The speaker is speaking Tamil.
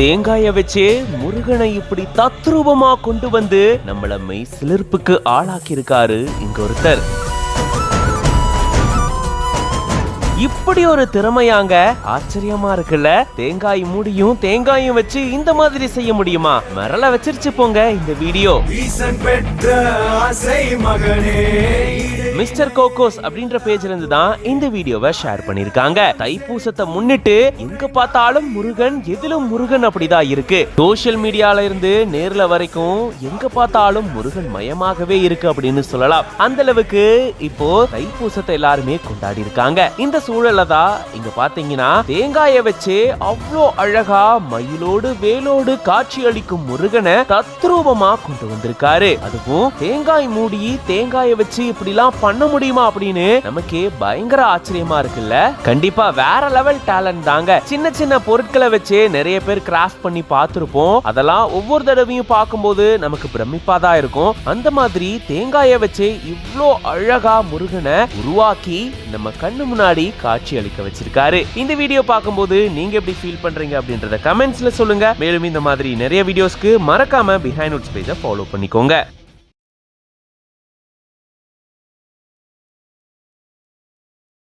தேங்காய வச்சே முருகனை இப்படி தத்ரூபமா கொண்டு வந்து நம்மள மெய் சிலிர்ப்புக்கு ஆளாக்கி இருக்காரு இங்க ஒருத்தர். இப்படி ஒரு திறமையாங்க, ஆச்சரியமா இருக்குல்ல. தேங்காய் மூடியும் தேங்காயும் வச்சு இந்த மாதிரி செய்ய முடியுமா? மரல வச்சிருச்சு போங்க இந்த வீடியோ. மிஸ்டர் கோகோஸ் அப்படின்ற பேஜ்ல இருந்து தான் இந்த வீடியோவை ஷேர் பண்ணிருக்காங்க. தைப்பூசத்தை முன்னிட்டு எங்க பார்த்தாலும் முருகன், எதிலும் முருகன் அப்படிதான் இருக்கு. சோசியல் மீடியால இருந்து நேர்ல வரைக்கும் எங்க பார்த்தாலும் முருகன் மயமாகவே இருக்கு அப்படின்னு சொல்லலாம். அந்த அளவுக்கு இப்போ தைப்பூசத்தை எல்லாருமே கொண்டாடி இருக்காங்க. இந்த சூழல்ல தான் இங்க பாத்தீங்கன்னா தேங்காய வச்சு அவ்வளோ அழகா மயிலோடு வேலோடு காட்சி அளிக்கும் முருகனை தத்ரூபமா கொண்டு வந்திருக்காரு. அதுவும் தேங்காய் மூடி தேங்காய வச்சு இப்படிலாம் பண்ண முடியுமா அப்படின்னு நமக்கே பயங்கர ஆச்சரியமா இருக்குல்ல. கண்டிப்பா வேற லெவல் டேலண்ட் தாங்க. சின்ன சின்ன பொருட்களை வச்சு நிறைய பேர் கிராஃப்ட் பண்ணி பார்த்திருப்போம். அதெல்லாம் ஒவ்வொரு தடவையும் பார்க்கும்போது நமக்கு பிரமிப்பா தான் இருக்கும். அந்த மாதிரி தேங்காய வச்சு இவ்வளோ அழகா முருகனை உருவாக்கி நம்ம கண்ணு முன்னாடி காட்சி அளிக்க வச்சிருக்காரு. இந்த வீடியோ பார்க்கும்போது நீங்க எப்படி ஃபீல் பண்றீங்க அப்படின்றத கமெண்ட்ஸ்ல சொல்லுங்க. மேலும் இந்த மாதிரி நிறைய வீடியோஸ்க்கு மறக்காம பிஹைண்ட் நோட்ஸ் பேஜை ஃபாலோ பண்ணிக்கோங்க.